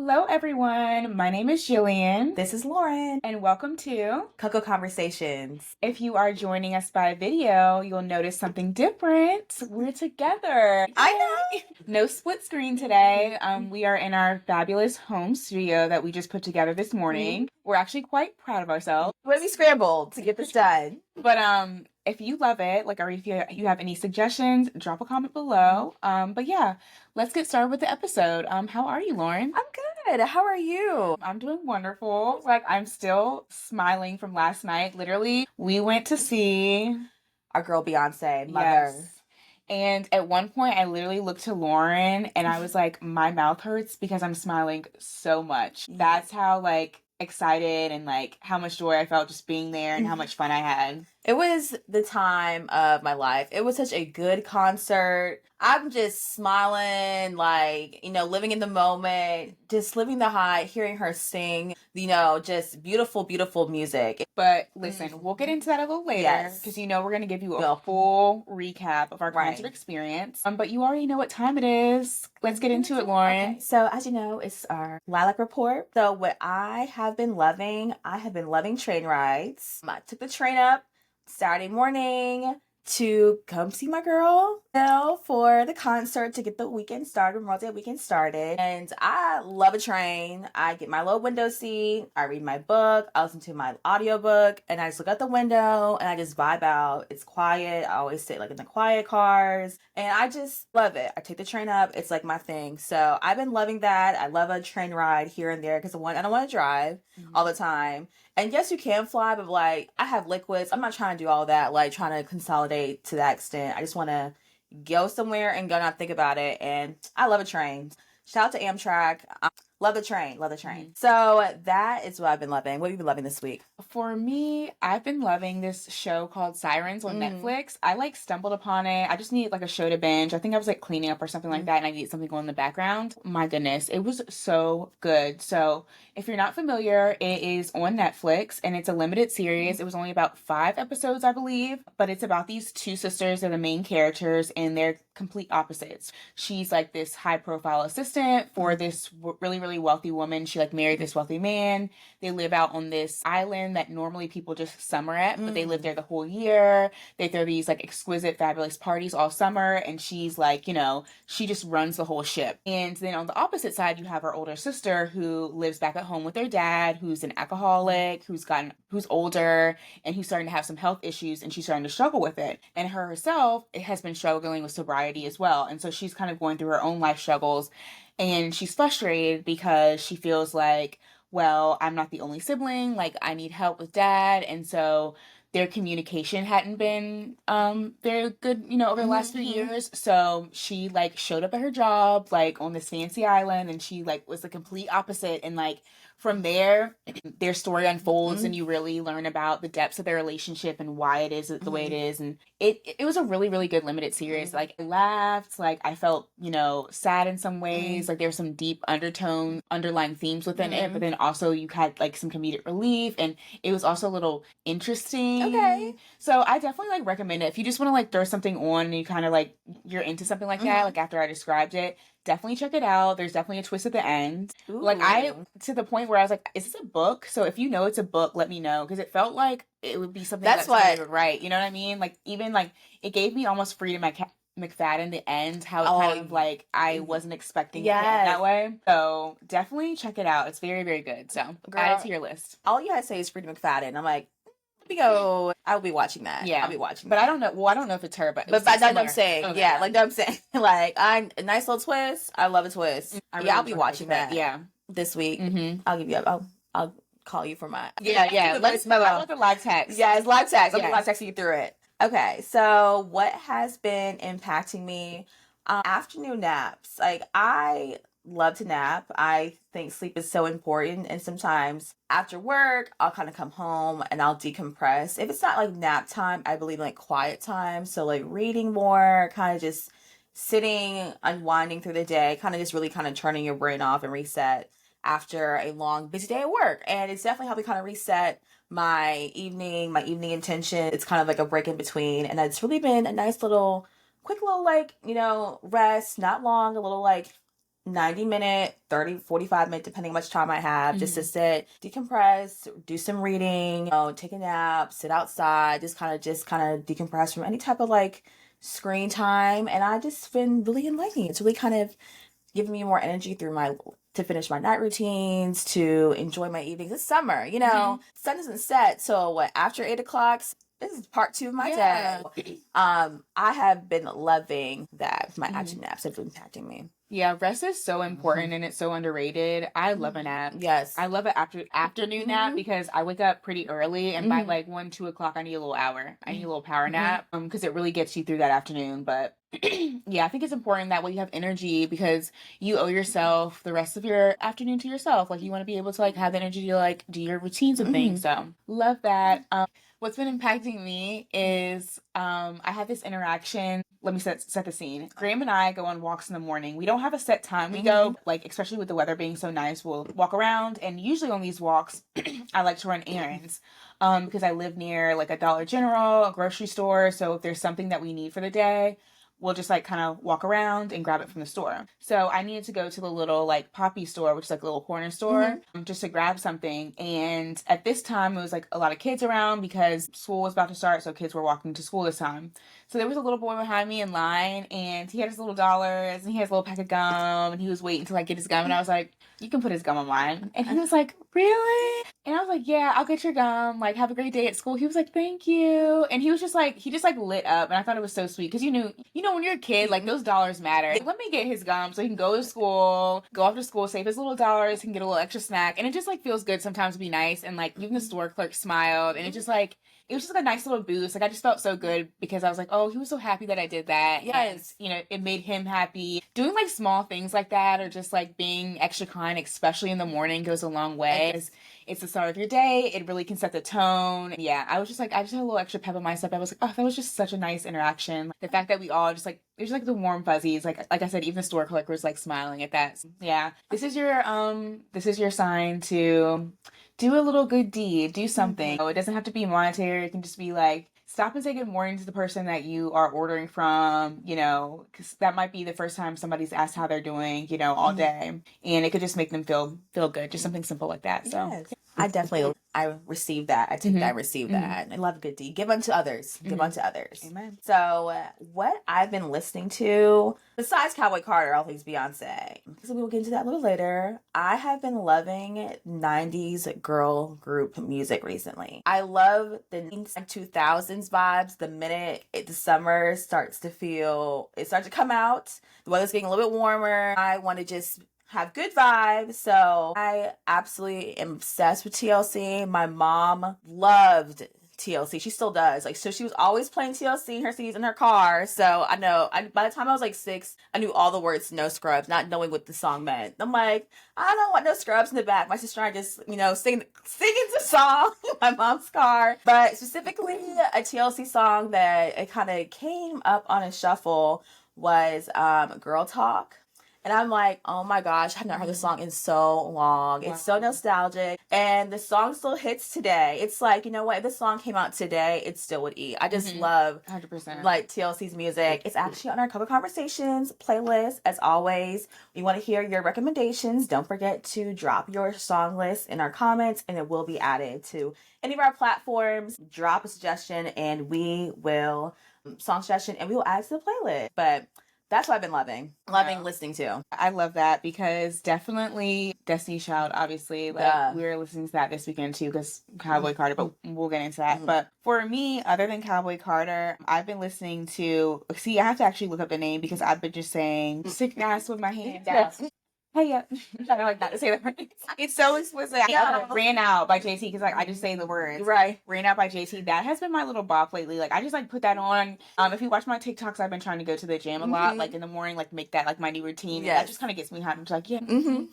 Hello, everyone. My name is Jillian. This is Lauren. And welcome to Cocoa Conversations. If you are joining us by video, you'll notice something different. We're together. I know. No split screen today. We are in our fabulous home studio that we just put together this morning. We're actually quite proud of ourselves. We scrambled to get this done. But if you love it, or if you have any suggestions, drop a comment below. But yeah, let's get started with the episode. How are you, Lauren? I'm good. How are you? I'm doing wonderful. I'm still smiling from last night. Literally, we went to see our girl Beyonce, Mother. Yes. And at one point, I literally looked to Lauren and I was like, my mouth hurts because I'm smiling so much. That's how excited and how much joy I felt just being there and how much fun I had. It was the time of my life. It was such a good concert. I'm just smiling, living in the moment, just living the high, hearing her sing, just beautiful, beautiful music. But listen, we'll get into that a little later because we're going to give you a full recap of our concert experience. But you already know what time it is. Let's get into it, Lauren. Okay. So as you know, it's our Lilac Report. So what I have been loving train rides. I took the train up Saturday morning to come see my girl for the concert to get the weekend started, Memorial Day weekend started. And I love a train. I get my little window seat, I read my book, I listen to my audiobook, and I just look out the window and I just vibe out. It's quiet. I always sit in the quiet cars and I just love it. I take the train up. It's my thing. So I've been loving that. I love a train ride here and there because I don't want to drive all the time. And yes, you can fly, but I have liquids. I'm not trying to do all that, trying to consolidate to that extent. I just want to go somewhere and go not think about it. And I love a train. Shout out to Amtrak. Love the train. Love the train. So that is what I've been loving. What have you been loving this week? For me, I've been loving this show called Sirens on Netflix. I stumbled upon it. I just needed a show to binge. I think I was cleaning up or something like that and I needed something going in the background. My goodness, it was so good. So if you're not familiar, it is on Netflix and it's a limited series. It was only about 5 episodes, I believe, but it's about these 2 sisters. They're the main characters and they're complete opposites. She's this high profile assistant for this really, really wealthy woman. She married this wealthy man. They live out on this island that normally people just summer at, but they live there the whole year. They throw these exquisite, fabulous parties all summer, and she's she just runs the whole ship. And then on the opposite side, you have her older sister who lives back at home with their dad, who's an alcoholic, who's older, and who's starting to have some health issues, and she's starting to struggle with it. And her herself has been struggling with sobriety as well, and so she's kind of going through her own life struggles. And she's frustrated because she feels well, I'm not the only sibling. I need help with dad. And so their communication hadn't been very good, over the last 3 years. So she showed up at her job on this fancy island, and she was the complete opposite. And from there, their story unfolds and you really learn about the depths of their relationship and why it is the way it is. And it was a really, really good limited series. I laughed, I felt, sad in some ways. There's some deep underlying themes within it, but then also you had some comedic relief, and it was also a little interesting. Okay. So I definitely recommend it. If you just want to throw something on and you kind of you're into something like that, after I described it, definitely check it out. There's definitely a twist at the end. Ooh. I to the point where I was is this a book? So if you know it's a book, let me know, because it felt like it would be something that's what I would write. You know what I mean? Even it gave me almost Freedom McFadden the end, how it kind of I wasn't expecting it that way. So definitely check it out. It's very, very good. So add it to your list. All you gotta say is Freedom McFadden. I'm let me go. I'll be watching that. Yeah, I'll be watching. But I don't know. Well, I don't know if it's her, but that's what I'm saying. Okay. Yeah, I'm saying. I'm a nice little twist. I love a twist. I'll be watching that. Yeah, this week. I'll give you. I'll call you for my. Yeah. Let's know. I want the live text. Yeah, it's live text. I'll be live texting you through it. Okay, so what has been impacting me? Afternoon naps. I love to nap. I think sleep is so important, and sometimes after work I'll kind of come home and I'll decompress. If it's not nap time, I believe in quiet time, so reading more, kind of just sitting, unwinding through the day, kind of just really kind of turning your brain off and reset after a long busy day at work. And it's definitely helped me kind of reset my evening intention. It's kind of a break in between, and it's really been a nice little quick little rest, not long, a little 90-minute, 30, 45-minute, depending on how much time I have, just to sit, decompress, do some reading, take a nap, sit outside, just kind of decompress from any type of like screen time. And I just been really liking it. It's really kind of giving me more energy through my to finish my night routines, to enjoy my evenings. It's summer, sun doesn't set. So what, after 8 o'clock, this is part 2 of my day. I have been loving that. My afternoon naps have been impacting me. Yeah, rest is so important and it's so underrated. I love a nap. Yes. I love an afternoon nap because I wake up pretty early and by like 1, 2 o'clock, I need a little hour. I need a little power nap because it really gets you through that afternoon. But yeah, I think it's important that way you have energy because you owe yourself the rest of your afternoon to yourself. Like you want to be able to like have energy to like do your routines and things. So love that. What's been impacting me is I have this interaction. Let me set the scene. Graham and I go on walks in the morning. We don't have a set time we go, like especially with the weather being so nice, we'll walk around. And usually on these walks, I like to run errands because I live near like a Dollar General, a grocery store. So if there's something that we need for the day, we'll just like kind of walk around and grab it from the store. So I needed to go to the little like Poppy store, which is like a little corner store, just to grab something. And at this time, it was like a lot of kids around because school was about to start. So kids were walking to school this time. So there was a little boy behind me in line and he had his little dollars and he has a little pack of gum and he was waiting to like get his gum. And I was like, you can put his gum on mine. And he was like, really? And I was like, yeah, I'll get your gum. Like, have a great day at school. He was like, thank you. And he just lit up. And I thought it was so sweet. Cause you know, when you're a kid, like those dollars matter. Like, let me get his gum so he can go to school, go off to school, save his little dollars, he can get a little extra snack. And it just like feels good sometimes to be nice. And like even the store clerk smiled and it was just like a nice little boost. Like I just felt so good because I was like, oh, he was so happy that I did that. Yes. And, it made him happy. Doing like small things like that or just like being extra kind, especially in the morning, goes a long way. It's the start of your day. It really can set the tone. Yeah, I just had a little extra pep in my step. I was like, oh, that was just such a nice interaction. The fact that we all just like, there's like the warm fuzzies. Like I said, even the store clerk was like smiling at that. So, yeah, this is your sign to do a little good deed. Do something. It doesn't have to be monetary. It can just be like, stop and say good morning to the person that you are ordering from, because that might be the first time somebody's asked how they're doing, all day. And it could just make them feel good. Just something simple like that. So yes. I received that. I take that. I received that. I love a good deed. Give unto others. Give unto others. Amen. So what I've been listening to, besides Cowboy Carter, all things Beyonce, so we will get into that a little later. I have been loving 90s girl group music recently. I love the 2000s vibes. The minute the summer starts to come out, the weather's getting a little bit warmer. I want to just have good vibes. So I absolutely am obsessed with TLC. My mom loved TLC. She still does. Like, so she was always playing TLC in her CDs in her car. So I know, by the time I was like 6, I knew all the words to No Scrubs, not knowing what the song meant. I'm like, I don't want no scrubs in the back. My sister and I just, singing the song in my mom's car. But specifically a TLC song that it kind of came up on a shuffle was Girl Talk. And I'm like, oh my gosh, I've not heard this song in so long. Wow. It's so nostalgic. And the song still hits today. It's like, you know what? If this song came out today, it still would eat. I just love 100% like TLC's music. It's actually on our Cover Conversations playlist. As always, we want to hear your recommendations. Don't forget to drop your song list in our comments and it will be added to any of our platforms. Drop a suggestion and we will song suggestion and we will add it to the playlist. But that's what I've been loving listening to. I love that because definitely Destiny's Child, obviously, like we were listening to that this weekend too because Cowboy Carter, but we'll get into that. But for me, other than Cowboy Carter, I've been listening to, I have to actually look up the name because I've been just saying, sick ass with my hand down. Hey, I don't like not to say the words. It's so explicit. Ran Out by JT because I just say the words. Right. Ran Out by JT. That has been my little bop lately. Like I just put that on. If you watch my TikToks, I've been trying to go to the gym a lot. Like in the morning, like make that like my new routine. Yes. That just kind of gets me hyped. I'm just like, yeah.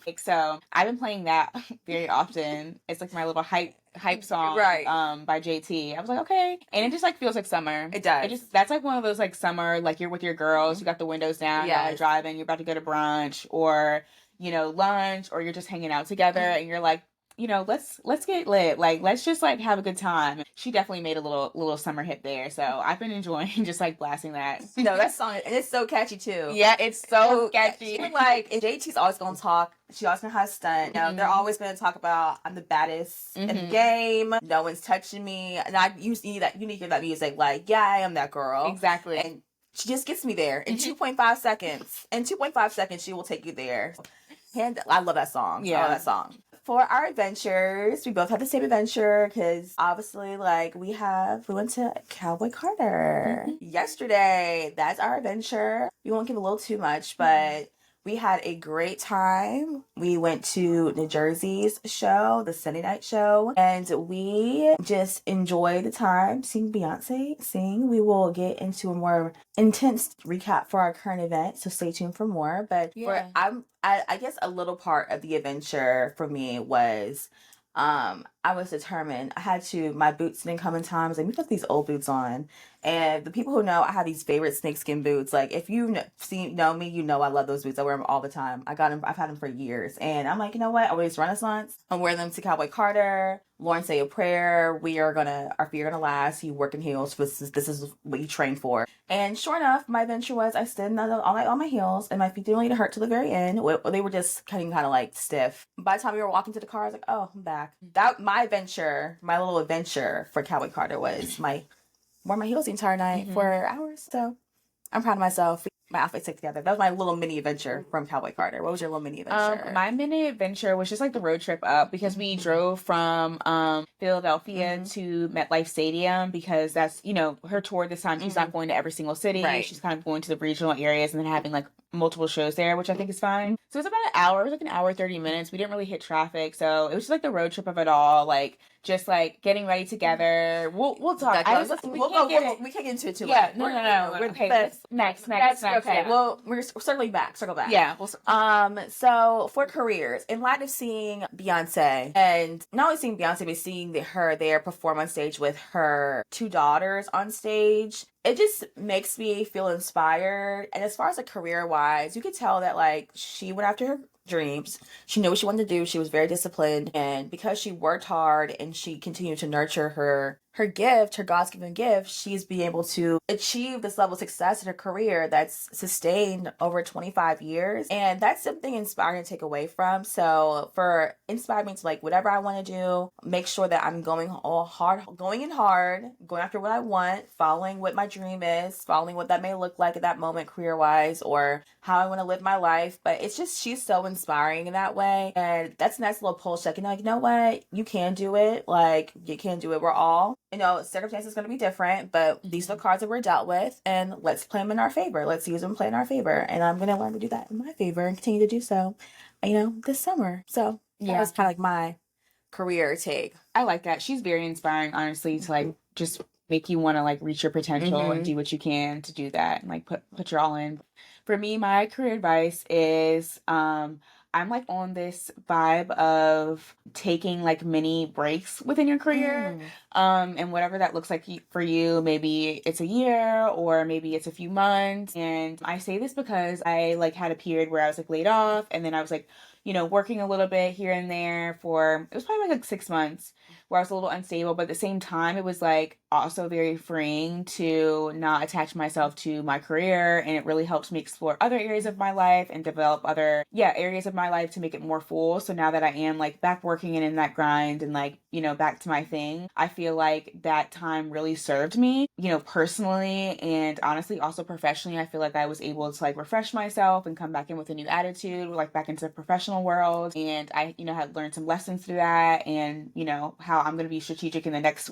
Like, so I've been playing that very often. It's like my little hype song, right? By JT. I was like, okay, and it just like feels like summer. It does. That's like one of those like summer, like you're with your girls, you got the windows down, you're driving, you're about to go to brunch or lunch, or you're just hanging out together, and you're like, let's get lit. Like, let's just like have a good time. She definitely made a little summer hit there. So I've been enjoying just like blasting that. No, that song, and it's so catchy too. Yeah, it's so catchy. Even like, if JT's always gonna talk, she always gonna have stunt. You know, they're always gonna talk about, I'm the baddest in the game. No one's touching me. And you need to hear that music. Like, yeah, I am that girl. Exactly. And she just gets me there in 2.5 seconds. In 2.5 seconds, she will take you there. And I love that song. Yeah. I love that song. For our adventures, we both had the same adventure because obviously, like, we went to Cowboy Carter yesterday. That's our adventure. We won't give a little too much, but we had a great time. We went to New Jersey's show, the Sunday night show, and we just enjoyed the time seeing Beyonce sing. We will get into a more intense recap for our current event, so stay tuned for more. But I guess a little part of the adventure for me was I was determined. My boots didn't come in time. I was like, let me put these old boots on. And the people who know, I have these favorite snakeskin boots. Like, if you know me, you know I love those boots. I wear them all the time. I've had them for years. And I'm like, you know what? I wear these Renaissance. I'm wearing them to Cowboy Carter. Lauren, say a prayer. Our feet are gonna last. You work in heels. This is what you train for. And sure enough, my adventure was I stood all night on my heels, and my feet didn't really hurt till the very end. They were just kind of like stiff. By the time we were walking to the car, I was like, oh, I'm back. My little adventure for Cowboy Carter was wore my heels the entire night for hours. So I'm proud of myself. My outfit stick together. That was my little mini adventure from Cowboy Carter. What was your little mini adventure? My mini adventure was just like the road trip up because we drove from Philadelphia to MetLife Stadium because that's, her tour this time. She's not going to every single city. Right. She's kind of going to the regional areas and then having like multiple shows there, which I think is fine. So it was about an hour. It was like an hour, 30 minutes. We didn't really hit traffic. So it was just like the road trip of it all. Like, just like getting ready together. We'll talk. We can't get into it too much. Yeah, no. Okay, next. Okay, yeah. well, we're circle back. Yeah. So for careers, in light of seeing Beyonce, and not only seeing Beyonce, but seeing her there perform on stage with her two daughters on stage, it just makes me feel inspired. And as far as like career wise, you could tell that like she went after her dreams. She knew what she wanted to do. She was very disciplined, and because she worked hard and she continued to nurture her gift, her God's given gift, she's being able to achieve this level of success in her career that's sustained over 25 years. And that's something inspiring to take away from. So for inspiring me to like whatever I want to do, make sure that I'm going in hard, going after what I want, following what my dream is, following what that may look like at that moment career wise, or how I want to live my life. But it's just, she's so inspiring in that way. And that's a nice little pulse check. Like, you know what? You can do it. Like, you can do it. We're all, circumstances going to be different, but these are the cards that we're dealt with, and let's play them in our favor. Let's use them and play in our favor. And I'm going to learn to do that in my favor and continue to do so, this summer. So that was kind of like my career take. I like that. She's very inspiring, honestly, to like just make you want to like reach your potential and do what you can to do that and like put your all in. For me, my career advice is I'm like on this vibe of taking like mini breaks within your career. And whatever that looks like for you, maybe it's a year or maybe it's a few months. And I say this because I like had a period where I was like laid off, and then I was like, working a little bit here and there it was probably like 6 months where I was a little unstable, but at the same time, it was like also very freeing to not attach myself to my career. And it really helps me explore other areas of my life and develop other areas of my life to make it more full. So now that I am like back working and in that grind and like, back to my thing, I feel like that time really served me, personally and honestly also professionally. I feel like I was able to like refresh myself and come back in with a new attitude, like back into the professional world. And I, had learned some lessons through that and, how I'm going to be strategic in the next,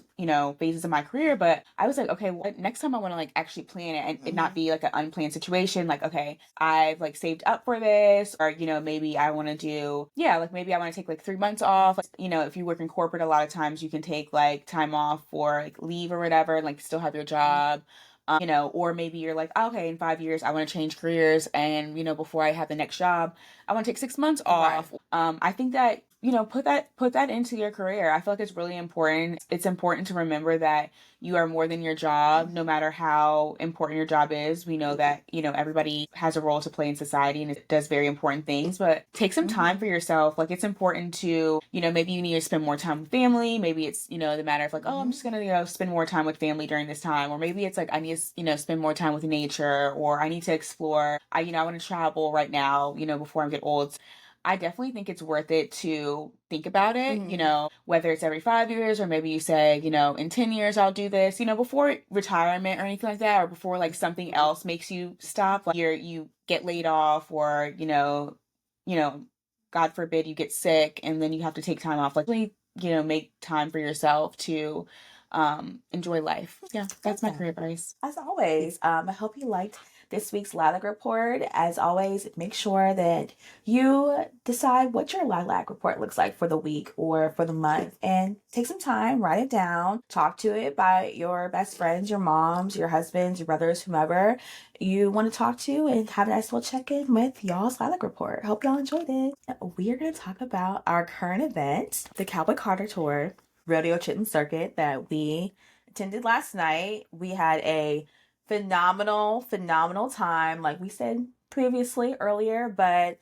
phases of my career. But I was like, okay, well, next time I want to like actually plan it and it not be like an unplanned situation. Like, okay, I've like saved up for this, or, maybe I want to do, maybe I want to take like 3 months off. Like, if you work in corporate, a lot of times you can take like time off for like leave or whatever, and like still have your job. Or maybe you're like, okay, in 5 years, I want to change careers. And, before I have the next job, I want to take 6 months off. Right. I think that, put that into your career. I feel like it's really important. It's important to remember that you are more than your job, no matter how important your job is. We know that, everybody has a role to play in society and it does very important things, but take some time for yourself. Like, it's important to, maybe you need to spend more time with family. Maybe it's, the matter of like, oh, I'm just gonna, spend more time with family during this time. Or maybe it's like, I need to, spend more time with nature, or I need to explore. I want to travel right now, before I get old. I definitely think it's worth it to think about it, whether it's every 5 years, or maybe you say, in 10 years I'll do this, before retirement or anything like that, or before like something else makes you stop, like you get laid off, or, God forbid you get sick and then you have to take time off. Like, really, make time for yourself to enjoy life. Yeah, that's my career advice. As always, I hope you liked this week's Lilac Report. As always, make sure that you decide what your Lilac Report looks like for the week or for the month, and take some time, write it down, talk to it by your best friends, your moms, your husbands, your brothers, whomever you want to talk to, and have a nice little check-in with y'all's Lilac Report. Hope y'all enjoyed it. We are going to talk about our current event, the Cowboy Carter Tour Rodeo Chitlin Circuit that we attended last night. We had a phenomenal time, like we said previously earlier, but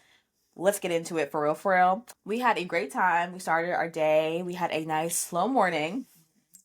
let's get into it for real. We had a great time. We started our day. We had a nice slow morning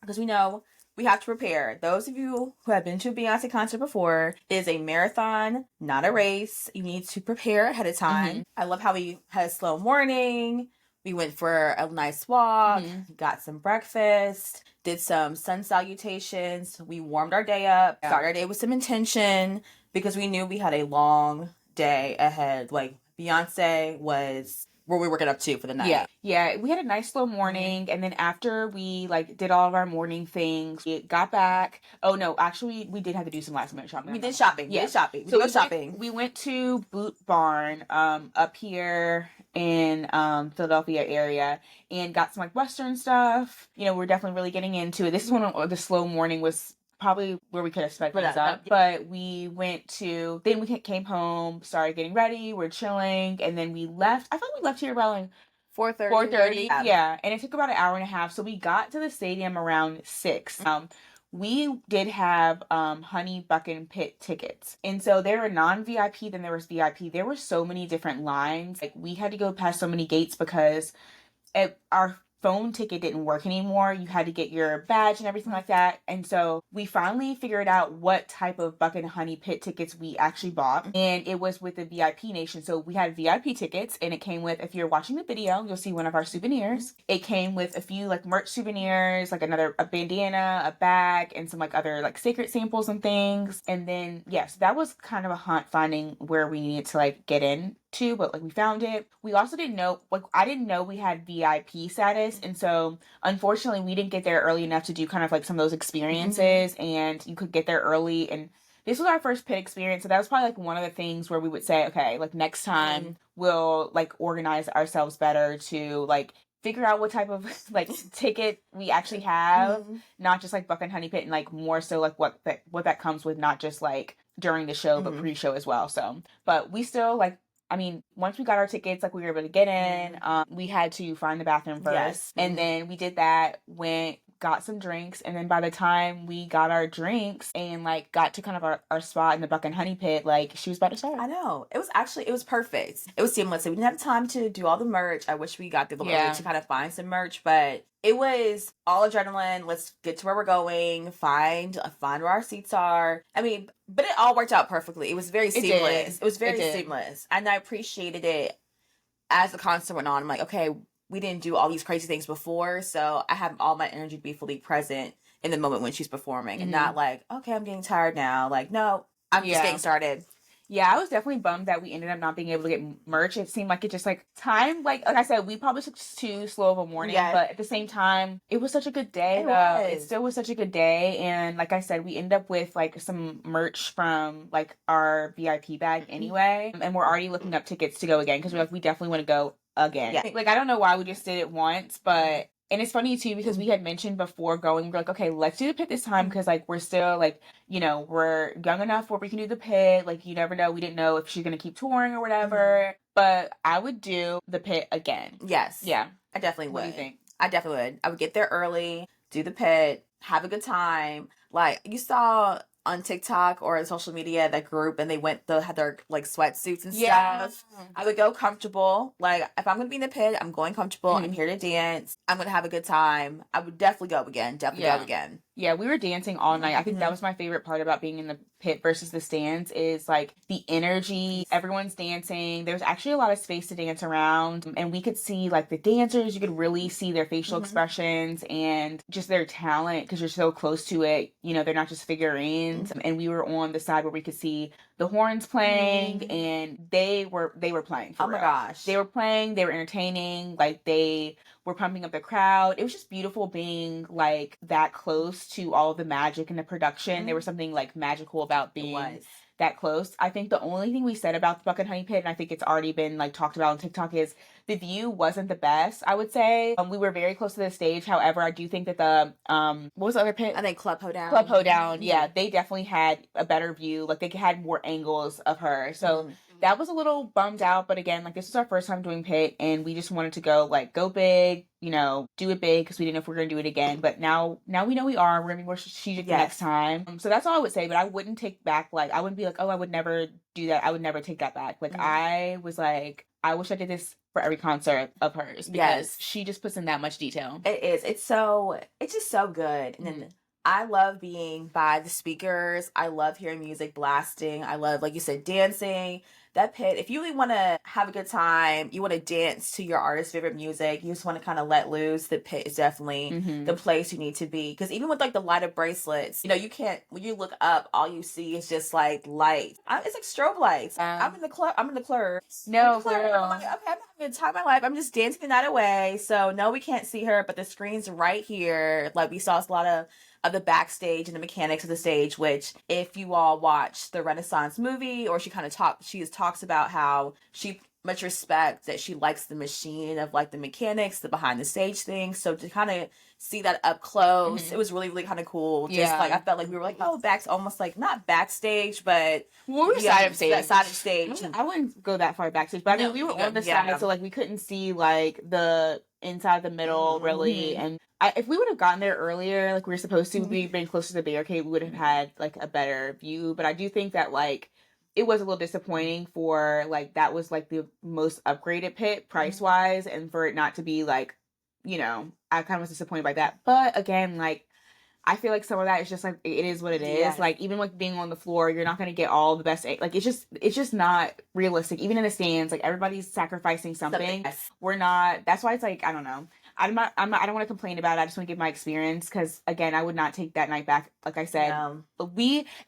because we know we have to prepare. Those of you who have been to a Beyonce concert before, it is a marathon, not a race. You need to prepare ahead of time. I love how we had a slow morning. We went for a nice walk, got some breakfast, did some sun salutations. We warmed our day up, started our day with some intention because we knew we had a long day ahead. Like, Beyonce was where we were working up to for the night. Yeah, we had a nice slow morning, and then after we did all of our morning things, we got back. Oh no, actually we did have to do some last minute shopping. We did shopping. We went to Boot Barn up here in Philadelphia area, and got some Western stuff. We're definitely really getting into it. This is when the slow morning was probably where we could have sped things up. But we then we came home, started getting ready, we're chilling, and then we left. I thought we left here around 4:30. Yeah, and it took about an hour and a half. So we got to the stadium around 6. We did have Honey Buckin' Pit tickets. And so there were non-VIP, then there was VIP. There were so many different lines. Like, we had to go past so many gates because our phone ticket didn't work anymore. You had to get your badge and everything like that. And so we finally figured out what type of Buckin' Honey Pit tickets we actually bought. And it was with the VIP Nation. So we had VIP tickets, and it came with, if you're watching the video, you'll see one of our souvenirs. It came with a few merch souvenirs, a bandana, a bag, and some other secret samples and things. And then, so that was kind of a hunt finding where we needed to get in to, but we found it. We also didn't know, I didn't know we had VIP status, and so unfortunately we didn't get there early enough to do kind of some of those experiences. And you could get there early, and this was our first pit experience, so that was probably one of the things where we would say, okay, next time we'll organize ourselves better to figure out what type of ticket we actually have, not just Buckin' Honey Pit, and more so what that comes with, not just during the show but pre-show as well. So, but we still once we got our tickets, we were able to get in. We had to find the bathroom first. And then we did that, got some drinks, and then by the time we got our drinks and got to kind of our spot in the Buckin' Honey Pit, she was about to start. I know. It was perfect. It was seamless. We didn't have time to do all the merch. I wish we got the ability to kind of find some merch, but it was all adrenaline. Let's get to where we're going, find where our seats are. But it all worked out perfectly. It was very seamless. It was very seamless. And I appreciated it as the concert went on. I'm like, okay, we didn't do all these crazy things before, so I have all my energy to be fully present in the moment when she's performing, and not okay, I'm getting tired now. No, I'm just getting started. Yeah, I was definitely bummed that we ended up not being able to get merch. It seemed like it just time, like I said, we probably took too slow of a morning, but at the same time, it was such a good day. It still was such a good day, and like I said, we ended up with some merch from our VIP bag anyway, and we're already looking up tickets to go again because we definitely want to go again. Yeah. I don't know why we just did it once, but And it's funny too because we had mentioned before going, we're like, okay, let's do the pit this time because like we're still like, we're young enough where we can do the pit. Like you never know. We didn't know if she's gonna keep touring or whatever. But I would do the pit again. Yes. Yeah. I definitely would. What do you think? I definitely would. I would get there early, do the pit, have a good time. Like you saw on TikTok or on social media that group and they had their like sweatsuits and stuff. I would go comfortable. Like if I'm gonna be in the pit, I'm going comfortable. I'm here to dance. I'm gonna have a good time. I would definitely go again. Definitely go again. Yeah, we were dancing all night. I think that was my favorite part about being in the pit versus the stands is like the energy. Everyone's dancing. There's actually a lot of space to dance around. And we could see like the dancers, you could really see their facial expressions and just their talent because you're so close to it. They're not just figurines. And we were on the side where we could see the horns playing and they were playing for real. My gosh. They were playing, they were entertaining, like they were pumping up the crowd. It was just beautiful being like that close to all the magic and the production. There was something like magical about being that close. I think the only thing we said about the Bucket Honey Pit, and I think it's already been like talked about on TikTok, is the view wasn't the best, I would say. We were very close to the stage. However, I do think that the what was the other pit? I think Club Hoedown. Club Hoedown, yeah, they definitely had a better view. Like they had more angles of her. So that was a little bummed out, but again, like this was our first time doing pit and we just wanted to go big, do it big because we didn't know if we were going to do it again. But now we know we are. We're going to be more strategic the next time. So that's all I would say, but I wouldn't take back, I wouldn't be like, oh, I would never do that. I would never take that back. Like I was like, I wish I did this for every concert of hers because she just puts in that much detail. It is. It's just so good. And then I love being by the speakers. I love hearing music blasting. I love, like you said, dancing. That pit, if you really want to have a good time, you want to dance to your artist's favorite music, you just want to kind of let loose, the pit is definitely the place you need to be. Because even with like the light up bracelets, you can't, when you look up, all you see is just like light. It's like strobe lights. I'm in the club. I'm in the club. No, I'm like, okay, I'm having a good time of my life. I'm just dancing the night away. So no, we can't see her, but the screen's right here. Like we saw a lot of the backstage and the mechanics of the stage, which if you all watch the Renaissance movie, or she talks about how she much respect that she likes the machine of like the mechanics, the behind the stage thing. So to kind of see that up close, it was really, really kind of cool. Just like I felt like we were like, almost like not backstage, but we were side of stage. Side of stage. I wouldn't go that far backstage, but I mean we were on the side, so like we couldn't see like the inside the middle really. And if we would have gotten there earlier, like we were supposed to, we'd been closer to the barricade, we would have had like a better view. But I do think that like it was a little disappointing for like that was like the most upgraded pit price wise, and for it not to be like, I kind of was disappointed by that. But again, like I feel like some of that is just like it is what it is. Like even like being on the floor, you're not gonna get all the best. Like it's just not realistic. Even in the stands, like everybody's sacrificing something. We're not. That's why it's like I don't know. I don't want to complain about it. I just want to give my experience because again, I would not take that night back. Like I said, but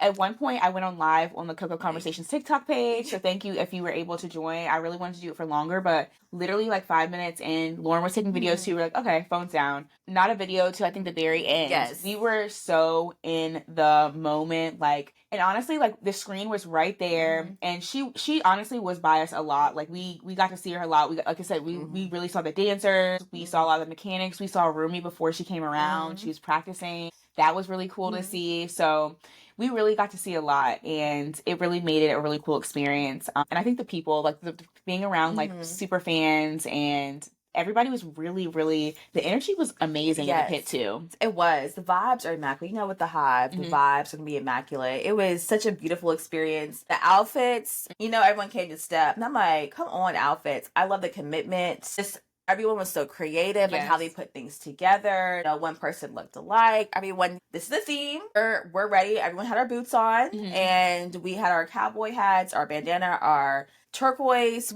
at one point I went on live on the Coco Conversations TikTok page. So thank you if you were able to join. I really wanted to do it for longer, but literally like 5 minutes in, Lauren was taking videos too. We're like, okay, phone's down. Not a video till I think the very end. Yes, we were so in the moment, like, and honestly, like the screen was right there, and she honestly was by us a lot. Like we got to see her a lot. Like I said, we really saw the dancers. We saw a lot of the mechanics. We saw Rumi before she came around. She was practicing. That was really cool to see. So we really got to see a lot, and it really made it a really cool experience. And I think the people, like being around like super fans, and everybody was really, really, the energy was amazing in the pit too. It was. The vibes are immaculate. With the Hive, the vibes are going to be immaculate. It was such a beautiful experience. The outfits, everyone came to step. And I'm like, come on, outfits. I love the commitment. Just everyone was so creative and how they put things together. One person looked alike. Everyone, this is the theme. We're ready. Everyone had our boots on. And we had our cowboy hats, our bandana, our turquoise.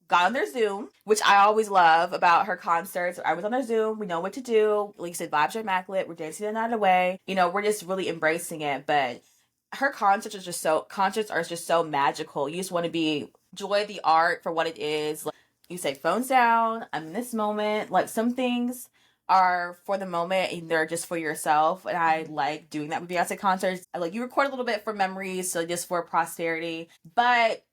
Got on their Zoom, which I always love about her concerts. I was on their Zoom. We know what to do. Like you said, vibes are immaculate. We're dancing the night away. We're just really embracing it. But her concerts are just so magical. You just want to enjoy the art for what it is. Like you say, phones down. I'm in this moment. Like some things are for the moment and they're just for yourself. And I like doing that with Beyonce concerts. You record a little bit for memories, so just for posterity. But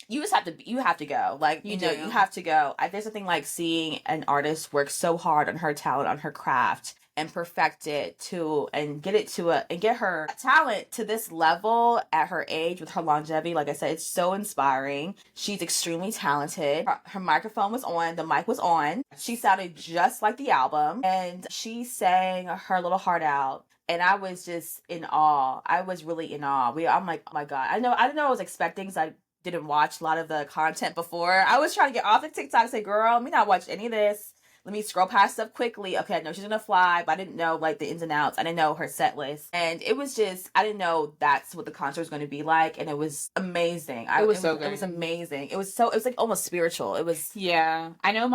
you just have to go. Like, You know, do. you have to go. There's something like seeing an artist work so hard on her talent, on her craft, and perfect it and get her talent to this level at her age with her longevity. Like I said, it's so inspiring. She's extremely talented. Her microphone was on, the mic was on. She sounded just like the album, and she sang her little heart out. And I was just in awe. I was really in awe. I'm like, oh my God. I didn't know what I was expecting, because I didn't watch a lot of the content before. I was trying to get off the TikTok and say, girl, let me not watch any of this. Let me scroll past stuff quickly. Okay, I know she's gonna fly, but I didn't know like the ins and outs. I didn't know her set list. And it was just, I didn't know that's what the concert was gonna be like. And it was amazing. It was so good. It was amazing. It was like almost spiritual. It was. Yeah. I know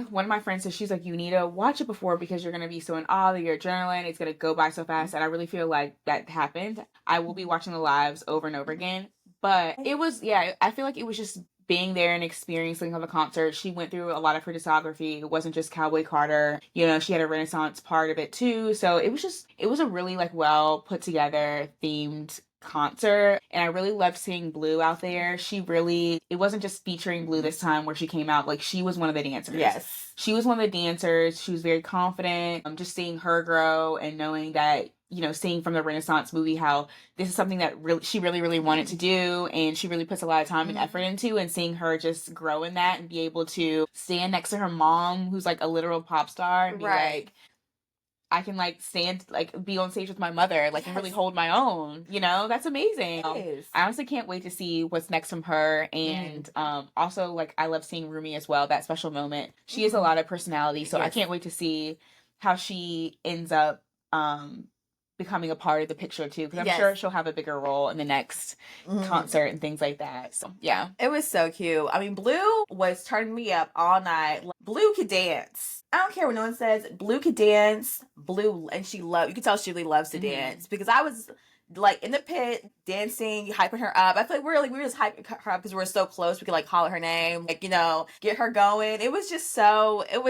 one of my friends said, she's like, you need to watch it before, because you're gonna be so in awe of your adrenaline. It's gonna go by so fast. And I really feel like that happened. I will be watching the lives over and over again. But it was, yeah, I feel like it was just being there and experiencing the concert. She went through a lot of her discography. It wasn't just Cowboy Carter. You know, she had a Renaissance part of it too. So it was a really like well put together themed concert. And I really loved seeing Blue out there. It wasn't just featuring Blue this time where she came out. Like, she was one of the dancers. Yes. She was one of the dancers. She was very confident. Just seeing her grow and knowing that, you know, seeing from the Renaissance movie how this is something that she really, really wanted to do, and she really puts a lot of time and effort into, and seeing her just grow in that and be able to stand next to her mom, who's like a literal pop star, and be like, I can like stand, like be on stage with my mother, like, and really hold my own, you know, that's amazing. I honestly can't wait to see what's next from her. And also, like, I love seeing Rumi as well, that special moment. She has a lot of personality, so I can't wait to see how she ends up becoming a part of the picture too, because I'm sure she'll have a bigger role in the next concert and things like that. So yeah, it was so cute. I mean, Blue was turning me up all night. Blue could dance. I don't care what no one says. Blue could dance. Blue, and you could tell she really loves to dance, because I was like in the pit dancing, hyping her up. I feel like we were just hyping her up because we were so close. We could like holler her name, like, you know, get her going. It was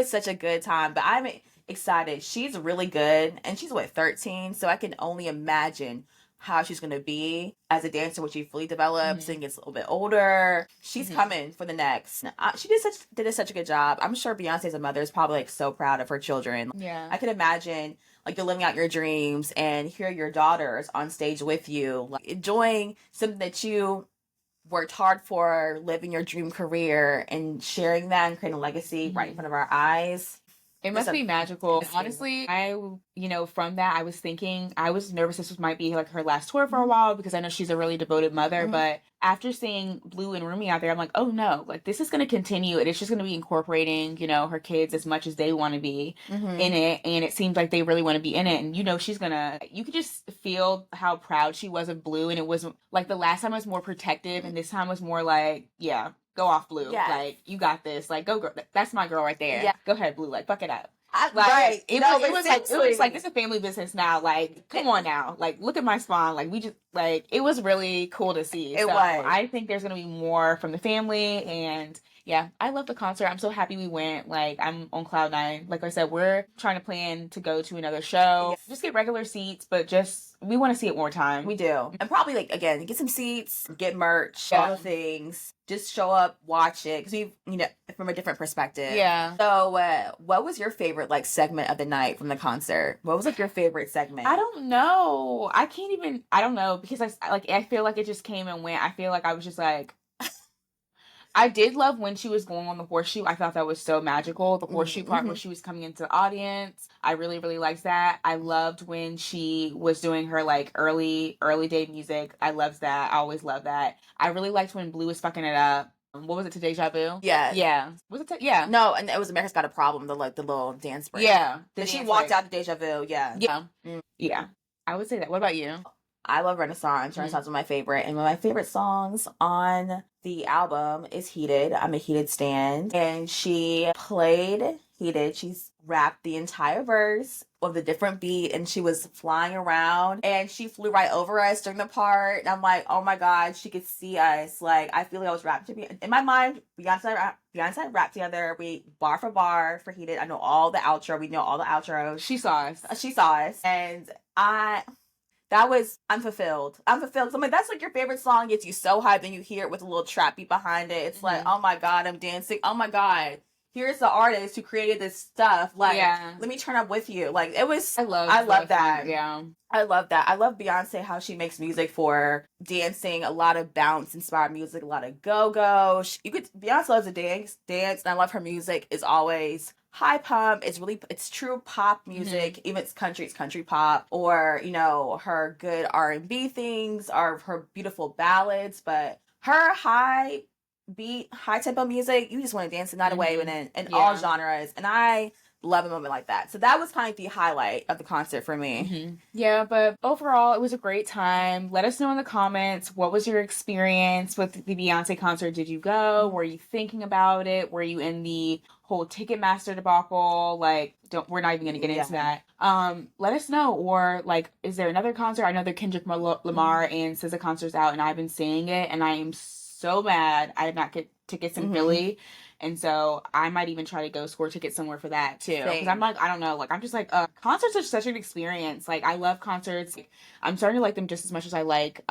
such a good time. But I'm excited. She's really good, and she's 13, so I can only imagine how she's going to be as a dancer when she fully develops and gets a little bit older. She's coming for the next. She did such a good job. I'm sure Beyonce as a mother is probably like so proud of her children. Yeah, I can imagine like you're living out your dreams and here your daughters on stage with you, like enjoying something that you worked hard for, living your dream career and sharing that and creating a legacy right in front of our eyes. It must be magical. Honestly, from that, I was nervous this might be like her last tour for a while, because I know she's a really devoted mother. But after seeing Blue and Rumi out there, I'm like, oh no, like this is going to continue, and it's just going to be incorporating, you know, her kids as much as they want to be in it. And it seems like they really want to be in it. And, you know, you could just feel how proud she was of Blue. And it was like the last time was more protective, and this time was more like, yeah, go off, Blue. Yeah. Like, you got this. Like, go, girl. That's my girl right there. Yeah. Go ahead, Blue. Like, fuck it up. It was like, this is a family business now. Like, come on now. Like, look at my spawn. Like, we just, like, it was really cool to see. It was. I think there's going to be more from the family. And yeah, I love the concert. I'm so happy we went. Like, I'm on cloud nine. Like I said, we're trying to plan to go to another show. Yes. Just get regular seats, but we want to see it more time. We do. And probably, like, again, get some seats, get merch, all the things. Just show up, watch it, because from a different perspective. Yeah. So, what was your favorite, like, segment of the night from the concert? What was, like, your favorite segment? I don't know. I don't know, because I feel like it just came and went. I feel like I was just like, I did love when she was going on the horseshoe. I thought that was so magical. The horseshoe part where she was coming into the audience. I really, really liked that. I loved when she was doing her like early day music. I loved that. I always loved that. I really liked when Blue was fucking it up. What was it, to Deja Vu? Yeah. Yeah. Was it? Yeah. No, and it was America's Got a Problem, the little dance break. Yeah. She walked out to Deja Vu. Yeah. Yeah. Yeah. I would say that. What about you? I love Renaissance. Renaissance was my favorite. And one of my favorite songs on the album is Heated. I'm a Heated stan. And she played Heated. She's rapped the entire verse of the different beat, and she was flying around, and she flew right over us during the part. And I'm like, oh my God, she could see us. Like, I feel like I was rapped in my mind. Beyonce and rap together. We bar for bar for Heated. I know all the outro. We know all the outros. She saw us. And I'm fulfilled. I'm fulfilled. I'm like, that's like your favorite song gets you so hyped, and you hear it with a little trap beat behind it. It's like, oh my God, I'm dancing. Oh my God. Here's the artist who created this stuff. Like, let me turn up with you. Like, it was, I love that. Yeah. I love that. I love Beyonce, how she makes music for dancing, a lot of bounce inspired music, a lot of go-go. Beyonce loves to dance, and I love her music is always high pump. It's true pop music. Even it's country pop, or, you know, her good R&B things are her beautiful ballads, but her high beat, high tempo music, you just want to dance the night away in all genres. And I love a moment like that. So that was kind of the highlight of the concert for me. Yeah, but overall, it was a great time. Let us know in the comments, what was your experience with the Beyonce concert? Did you go? Were you thinking about it? Were you in the whole Ticketmaster debacle? Like, we're not even going to get into that. Let us know. Or, like, is there another concert? I know the Kendrick Lamar and SZA concerts out, and I've been seeing it, and I am so mad I did not get tickets in Philly. And so I might even try to go score tickets somewhere for that too. Because I'm like, I don't know. Like, I'm just like, concerts are such an experience. Like, I love concerts. Like, I'm starting to like them just as much as I like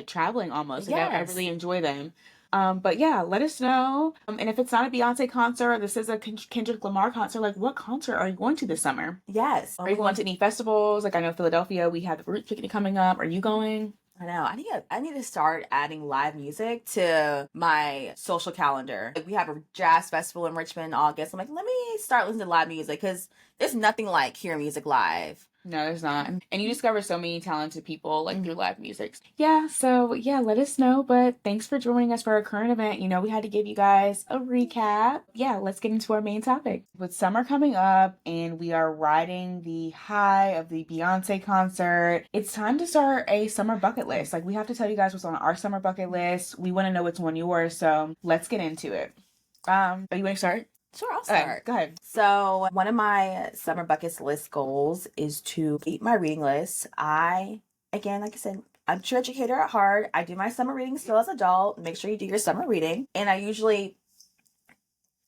traveling almost. Like, I really enjoy them. But yeah, let us know. And if it's not a Beyonce concert, this is a Kendrick Lamar concert, like, what concert are you going to this summer? Yes. Are you going to any festivals? Like, I know Philadelphia, we have the Root Picnic coming up. Are you going? I know. I need to start adding live music to my social calendar. Like, we have a jazz festival in Richmond in August. I'm like, let me start listening to live music, because there's nothing like hearing music live. No, there's not. And you discover so many talented people, like, through live music. Yeah, so, yeah, let us know. But thanks for joining us for our current event. You know, we had to give you guys a recap. Yeah, let's get into our main topic. With summer coming up and we are riding the high of the Beyonce concert, it's time to start a summer bucket list. Like, we have to tell you guys what's on our summer bucket list. We want to know what's on yours, so let's get into it. Are you want to start? Sure, I'll start. Okay, go ahead. So one of my summer bucket list goals is to keep my reading list. Again, like I said, I'm a true educator at heart. I do my summer reading still as an adult. Make sure you do your summer reading. And I usually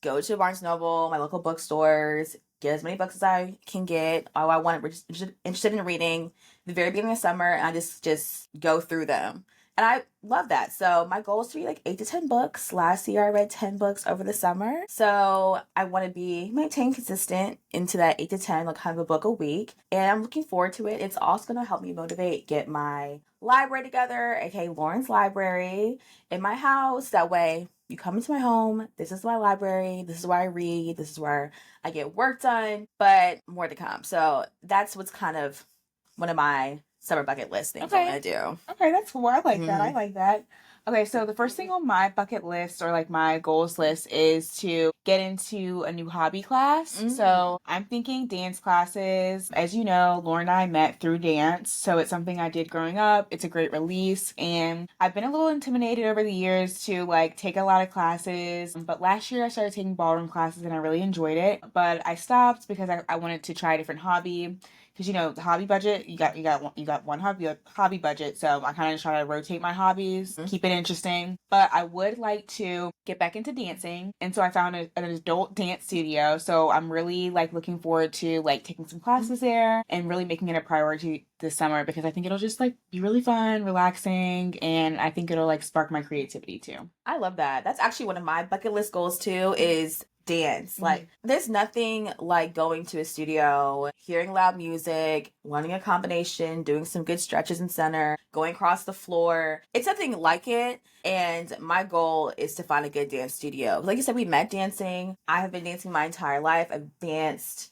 go to Barnes & Noble, my local bookstores, get as many books as I can get. Oh, I want to interested in reading the very beginning of summer, and I just go through them. And I love that. So my goal is to read like 8 to 10 books. Last year I read 10 books over the summer. So I want to maintain consistent into that 8 to 10, like kind of a book a week. And I'm looking forward to it. It's also going to help me motivate, get my library together, aka Lauren's library, in my house. That way you come into my home, this is my library, this is where I read, this is where I get work done, but more to come. So that's what's kind of one of my summer bucket list things I'm gonna do. Okay, that's cool. I like that. I like that. Okay, so the first thing on my bucket list, or like my goals list, is to get into a new hobby class. So I'm thinking dance classes. As you know, Lauren and I met through dance, so it's something I did growing up. It's a great release, and I've been a little intimidated over the years to like take a lot of classes. But last year I started taking ballroom classes and I really enjoyed it. But I stopped because I wanted to try a different hobby. Because, you know, the hobby budget, you got one hobby budget. So I kind of try to rotate my hobbies, keep it interesting. But I would like to get back into dancing. And so I found an adult dance studio. So I'm really like looking forward to like taking some classes there and really making it a priority this summer, because I think it'll just like be really fun, relaxing, and I think it'll like spark my creativity too. I love that. That's actually one of my bucket list goals too, is dance. Like, there's nothing like going to a studio, hearing loud music, learning a combination, doing some good stretches in center, going across the floor. It's something like it. And my goal is to find a good dance studio. Like you said, we met dancing. I have been dancing my entire life. I've danced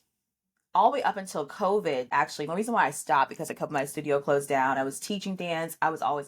all the way up until COVID. Actually, the reason why I stopped, because a couple of my studio closed down. I was teaching dance. I've always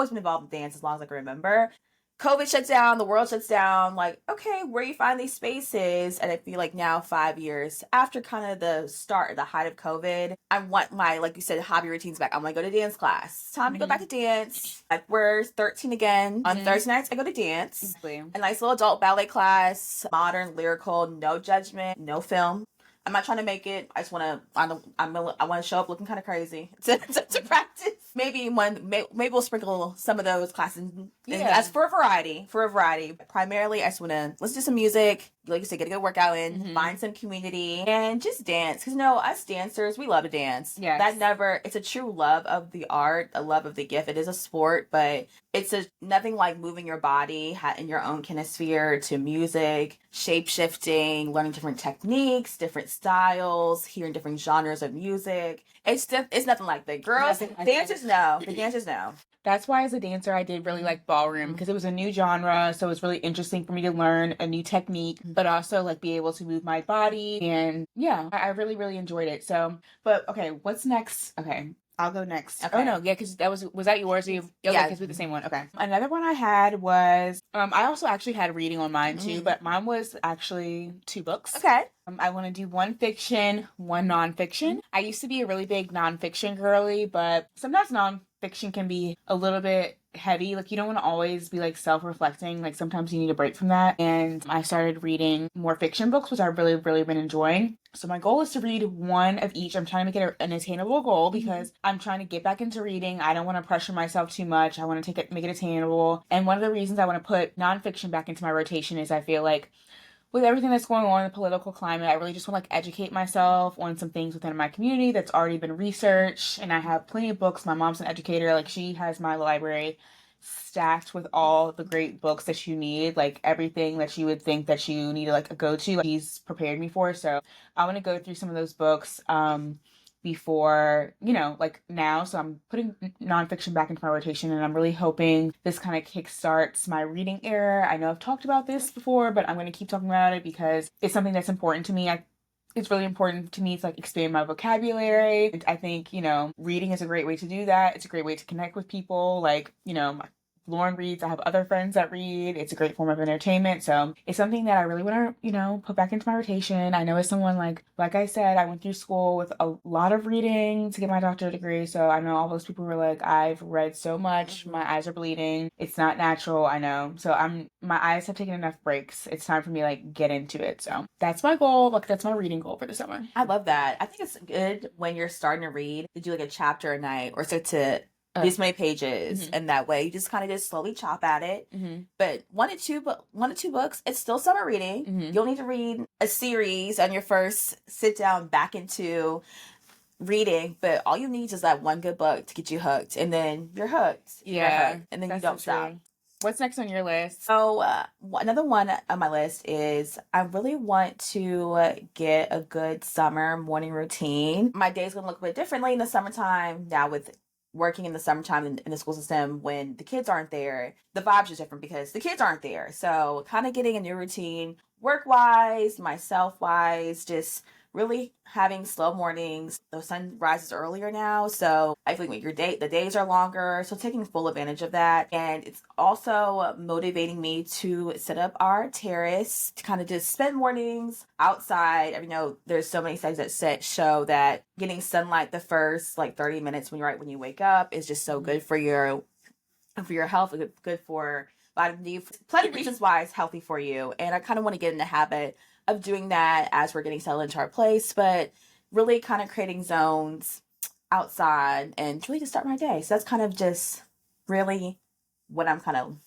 been involved in dance as long as I can remember. COVID shuts down, the world shuts down, like, okay, where you find these spaces? And I feel like now, 5 years after kind of the height of COVID, I want my, like you said, hobby routines back. I'm going to go to dance class. It's time to go back to dance. Like, we're 13 again. On Thursday nights, I go to dance. A nice little adult ballet class, modern, lyrical, no judgment, no film. I'm not trying to make it. I just want to. I want to show up looking kind of crazy to practice. Maybe maybe we'll sprinkle some of those classes as for a variety. Primarily, I just want to listen to some music. Like you said, get a good workout in, find some community, and just dance. Because us dancers, we love to dance. Yeah, it's a true love of the art, a love of the gift. It is a sport, but it's nothing like moving your body in your own kinesphere to music, shape shifting, learning different techniques, different styles, hearing different genres of music. It's nothing like that. Girls, dancers know. The dancers know. That's why as a dancer, I did really like ballroom because it was a new genre. So it was really interesting for me to learn a new technique, but also like be able to move my body. And yeah, I really, really enjoyed it. So, but okay, what's next? Okay. I'll go next. Okay. Oh no, yeah, because was that yours? Yeah, because we're the same one. Okay. Another one I had was I also actually had reading on mine too, but mine was actually 2 books. Okay. I want to do 1 fiction, 1 nonfiction. I used to be a really big nonfiction girly, but sometimes nonfiction can be a little bit heavy. Like you don't want to always be like self-reflecting. Like sometimes you need a break from that. And I started reading more fiction books, which I've really, really been enjoying. So my goal is to read 1 of each. I'm trying to make it an attainable goal because I'm trying to get back into reading. I don't want to pressure myself too much. I want to make it attainable. And one of the reasons I want to put nonfiction back into my rotation is I feel like with everything that's going on in the political climate, I really just want to like educate myself on some things within my community that's already been researched. And I have plenty of books. My mom's an educator. Like she has my library stacked with all the great books that you need, like everything that you would think that you need to like go to, like he's prepared me for. So I want to go through some of those books before, like now. So I'm putting nonfiction back into my rotation and I'm really hoping this kind of kickstarts my reading era. I know I've talked about this before, but I'm going to keep talking about it because it's something that's important to me. It's really important to me to like expand my vocabulary. And I think, reading is a great way to do that. It's a great way to connect with people. Like, Lauren reads. I have other friends that read. It's a great form of entertainment. So it's something that I really want to, put back into my rotation. I know as someone like I said, I went through school with a lot of reading to get my doctorate degree. So I know all those people who are like, I've read so much. My eyes are bleeding. It's not natural. I know. So my eyes have taken enough breaks. It's time for me to like get into it. So that's my goal. Like that's my reading goal for the summer. I love that. I think it's good when you're starting to read to do like a chapter a night or so to these many pages, and that way you just kind of just slowly chop at it. But 1 to 2 books, it's still summer reading. You'll need to read a series on your first sit down back into reading, but all you need is that 1 good book to get you hooked, and then you're hooked. Yeah, and then you don't stop. What's next on your list? So another one on my list is I really want to get a good summer morning routine. My day's gonna look a bit differently in the summertime now with working in the summertime in the school system. When the kids aren't there, the vibes are different because the kids aren't there. So kind of getting a new routine, work-wise, myself-wise, just really having slow mornings. The sun rises earlier now, so I feel like the days are longer, so taking full advantage of that. And it's also motivating me to set up our terrace to kind of just spend mornings outside. I know there's so many studies that show that getting sunlight the first like 30 minutes when you wake up is just so good for your health, good for vitamin D, plenty of reasons why it's healthy for you. And I kind of want to get in the habit of doing that as we're getting settled into our place, but really kind of creating zones outside and really to start my day. So that's kind of just really what I'm kind of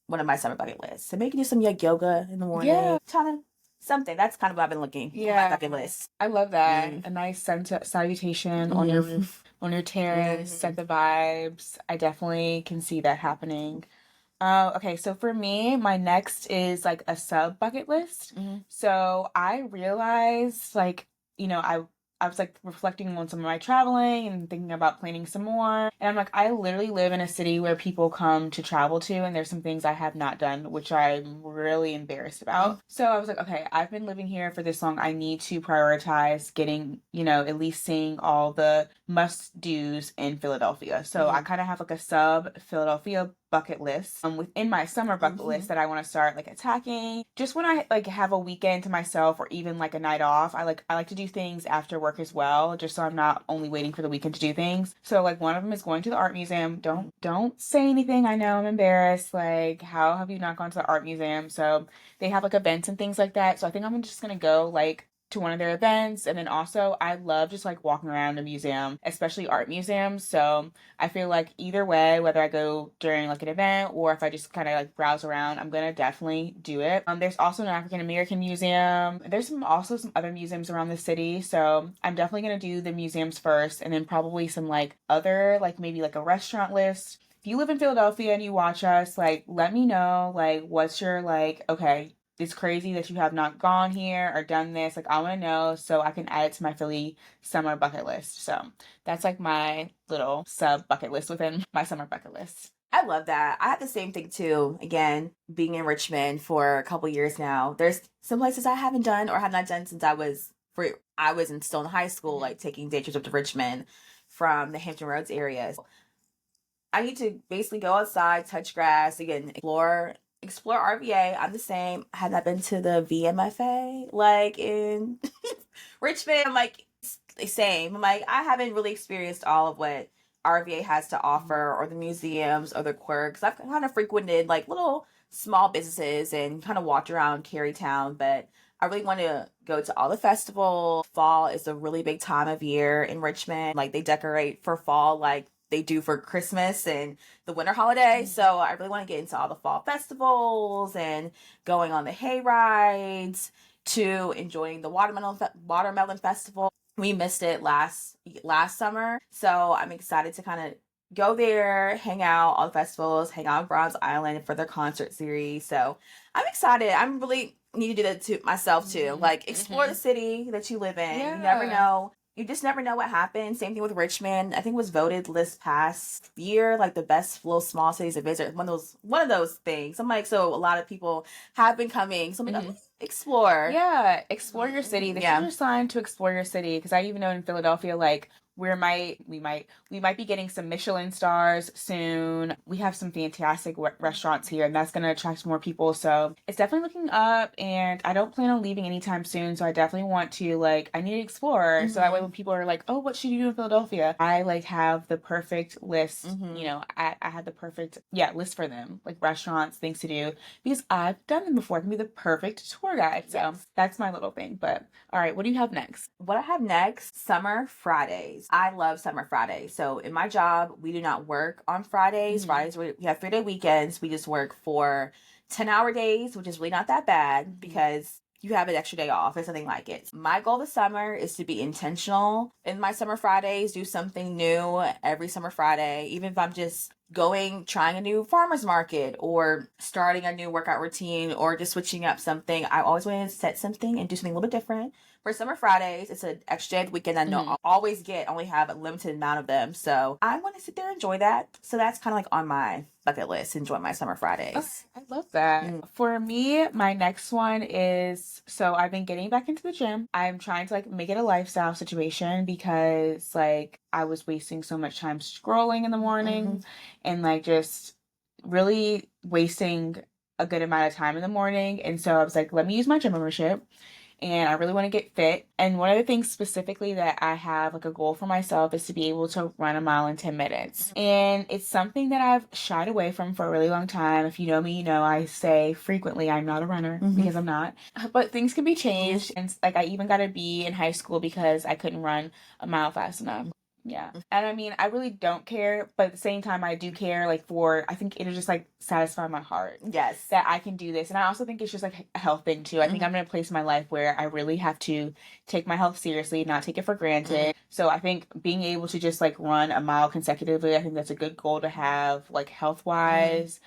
one of my summer bucket lists. So maybe do some yoga in the morning. Yeah. Kind of something. That's kind of what I've been looking on my bucket list. I love that. A nice salutation on your roof, on your terrace, set the vibes. I definitely can see that happening. Okay, so for me, my next is like a sub bucket list. So I realized like, I was like reflecting on some of my traveling and thinking about planning some more. And I'm like, I literally live in a city where people come to travel to, and there's some things I have not done, which I'm really embarrassed about. So I was like, okay, I've been living here for this long. I need to prioritize getting, at least seeing all the must-dos in Philadelphia. So I kind of have like a sub Philadelphia bucket list within my summer bucket list that I want to start like attacking. Just when I like have a weekend to myself or even like a night off, I like to do things after work as well, just so I'm not only waiting for the weekend to do things. So like one of them is going to the art museum. Don't say anything. I know I'm embarrassed. Like, how have you not gone to the art museum? So they have like events and things like that. So I think I'm just gonna go like to one of their events. And then also I love just like walking around a museum, especially art museums. So I feel like either way, whether I go during like an event or if I just kind of like browse around, I'm gonna definitely do it. There's also an African American museum. There's also some other museums around the city. So I'm definitely gonna do the museums first and then probably some like other, like maybe like a restaurant list. If you live in Philadelphia and you watch us, like let me know like what's your like, okay, it's crazy that you have not gone here or done this. Like, I want to know so I can add it to my Philly summer bucket list. So that's like my little sub bucket list within my summer bucket list. I love that. I have the same thing too. Again, being in Richmond for a couple years now, there's some places I haven't done or have not done since I was still in high school, like taking day trips up to Richmond from the Hampton Roads area. I need to basically go outside, touch grass, again, explore RVA. I'm the same. I have not been to the VMFA like in Richmond. I'm like same. I'm like I haven't really experienced all of what RVA has to offer or the museums or the quirks. I've kind of frequented like little small businesses and kind of walked around Carytown, but I really want to go to all the festivals. Fall is a really big time of year in Richmond. Like they decorate for fall like they do for Christmas and the winter holiday. So I really want to get into all the fall festivals and going on the hay rides to enjoying the watermelon festival. We missed it last summer, so I'm excited to kind of go there, hang out all the festivals, hang out on Bronze Island for their concert series. So I'm excited. I'm really need to do that to myself too. Like explore the city that you live in. You never know. You just never know what happens. Same thing with Richmond. I think it was voted this past year like the best little small cities to visit. One of those things. I'm like, so a lot of people have been coming. So I'm like, explore. Yeah, explore your city. This is your sign to explore your city. Because I even know in Philadelphia, like we might be getting some Michelin stars soon. We have some fantastic restaurants here, and that's going to attract more people. So it's definitely looking up, and I don't plan on leaving anytime soon. So I definitely want to like I need to explore. So that way when people are like, oh, what should you do in Philadelphia? I like have the perfect list. You know, I have the perfect list for them, like restaurants, things to do because I've done them before. I can be the perfect tour guide. So that's my little thing. But all right, what do you have next? What I have next, Summer Fridays. I love Summer Fridays. So in my job, we do not work on Fridays. Fridays, we have 3-day weekends. We just work for 10-hour days, which is really not that bad because you have an extra day off or something like it. My goal this summer is to be intentional in my Summer Fridays, do something new every Summer Friday, even if I'm just trying a new farmer's market or starting a new workout routine or just switching up something. I always want to set something and do something a little bit different. For Summer Fridays, it's an extra day weekend I know I'll always only have a limited amount of them. So I want to sit there and enjoy that. So that's kind of like on my bucket list, enjoy my Summer Fridays. Okay, I love that. For me, my next one is, so I've been getting back into the gym. I'm trying to like make it a lifestyle situation because like I was wasting so much time scrolling in the morning and like just really wasting a good amount of time in the morning. And so I was like, let me use my gym membership. And I really want to get fit. And one of the things specifically that I have like a goal for myself is to be able to run a mile in 10 minutes. And it's something that I've shied away from for a really long time. If you know me, you know I say frequently I'm not a runner because I'm not. But things can be changed. And like I even got a B in high school because I couldn't run a mile fast enough. Yeah. And I mean, I really don't care, but at the same time, I do care, like, I think it'll just, like, satisfy my heart. Yes. That I can do this. And I also think it's just, like, a health thing, too. I think I'm in a place in my life where I really have to take my health seriously, not take it for granted. So I think being able to just, like, run a mile consecutively, I think that's a good goal to have, like, health-wise.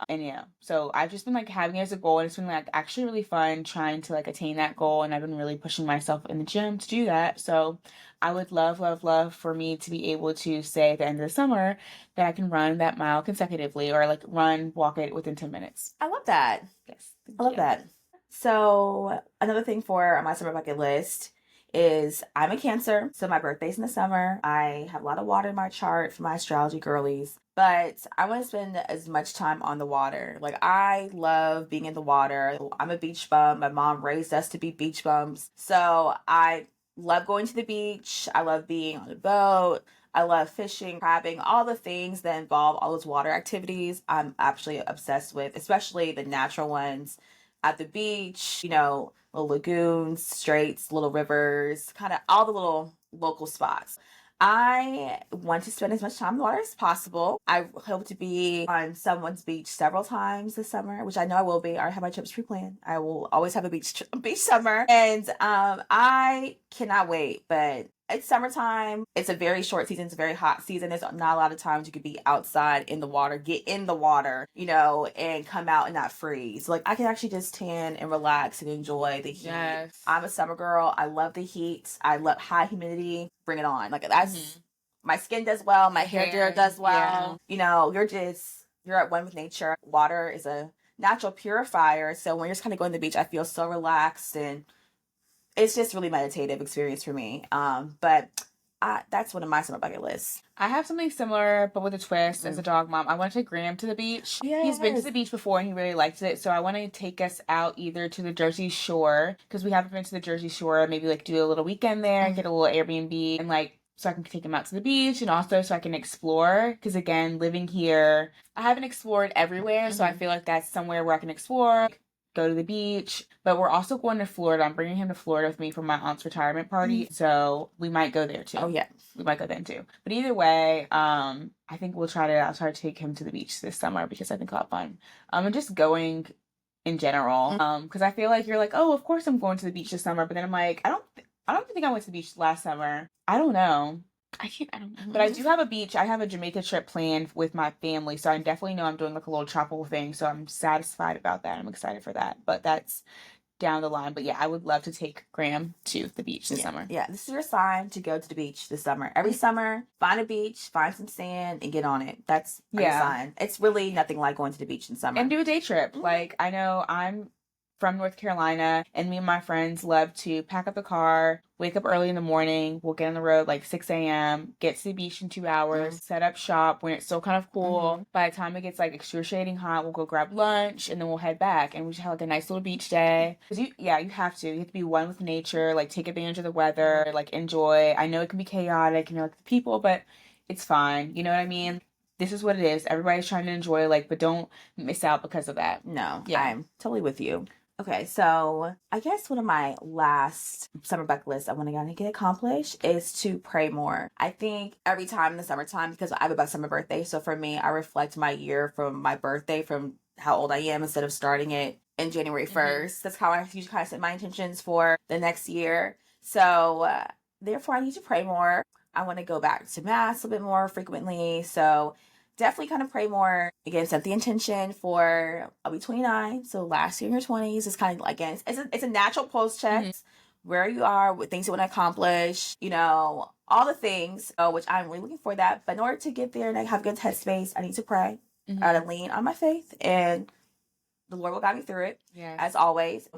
And yeah, so I've just been like having it as a goal, and it's been like actually really fun trying to like attain that goal, and I've been really pushing myself in the gym to do that. So I would love for me to be able to say at the end of the summer that I can run that mile consecutively or like walk it within 10 minutes. I love that. Yes. I love that. So another thing for my summer bucket list is I'm a Cancer, so my birthday's in the summer. I have a lot of water in my chart for my astrology girlies, but I want to spend as much time on the water. Like I love being in the water. I'm a beach bum. My mom raised us to be beach bums. So I love going to the beach. I love being on a boat. I love fishing, crabbing, all the things that involve all those water activities. I'm actually obsessed with, especially the natural ones. at the beach, you know, little lagoons, straits, little rivers, kind of all the little local spots. I want to spend as much time in the water as possible. I hope to be on someone's beach several times this summer, which I know I will be. I have my trips pre-planned. I will always have a beach summer, and I cannot wait. But it's summertime. It's a very short season. It's a very hot season. There's not a lot of times you could be outside in the water, get in the water, you know, and come out and not freeze. Like, I can actually just tan and relax and enjoy the heat. Yes. I'm a summer girl. I love the heat. I love high humidity. Bring it on. Like, that's my skin does well. My hair does well. Yeah. You know, you're at one with nature. Water is a natural purifier. So when you're just kind of going to the beach, I feel so relaxed, and it's just really meditative experience for me. But that's one of my summer bucket lists. I have something similar, but with a twist. As a dog mom, I want to take Graham to the beach. Yes. He's been to the beach before and he really liked it. So I want to take us out either to the Jersey Shore, because we haven't been to the Jersey Shore. Maybe like do a little weekend there and get a little Airbnb, and like, so I can take him out to the beach, and also so I can explore. Because again, living here, I haven't explored everywhere. So I feel like that's somewhere where I can explore, go to the beach. But we're also going to Florida. I'm bringing him to Florida with me for my aunt's retirement party. So we might go there too. Oh, yeah. We might go then too. But either way, I think I'll try to take him to the beach this summer, because I think I'll have fun. And just going in general. Because I feel like you're like, oh, of course I'm going to the beach this summer. But then I'm like, I don't think I went to the beach last summer. I don't know. I don't know. But I do have a beach. I have a Jamaica trip planned with my family. So I definitely know I'm doing like a little tropical thing. So I'm satisfied about that. I'm excited for that. But that's down the line. But yeah, I would love to take Graham to the beach this summer. Yeah, this is your sign to go to the beach this summer. Every summer, find a beach, find some sand, and get on it. That's your sign. It's really nothing like going to the beach in summer. And do a day trip. Like, I know I'm from North Carolina, and me and my friends love to pack up the car, wake up early in the morning. We'll get on the road like 6 a.m., get to the beach in 2 hours, set up shop when it's still kind of cool. By the time it gets like excruciating hot, we'll go grab lunch, and then we'll head back, and we just have like a nice little beach day. Because you have to be one with nature, like take advantage of the weather, like enjoy. I know it can be chaotic and you're like the people, but it's fine. You know what I mean? This is what it is. Everybody's trying to enjoy, like, but don't miss out because of that. No, I'm totally with you. Okay, so I guess one of my last summer bucket lists I want to get accomplished is to pray more. I think every time in the summertime, because I have a summer birthday, so for me, I reflect my year from my birthday, from how old I am, instead of starting it in January 1st. That's how I usually kind of set my intentions for the next year. So therefore, I need to pray more. I want to go back to mass a bit more frequently. So definitely kind of pray more. Again, set the intention for, I'll be 29. So last year in your 20s is kind of, again, it's a natural pulse check. Where you are, with things you want to accomplish, you know, all the things, which I'm really looking for that. But in order to get there and I have good headspace, I need to pray. I gotta lean on my faith, and the Lord will guide me through it. Yeah. As always.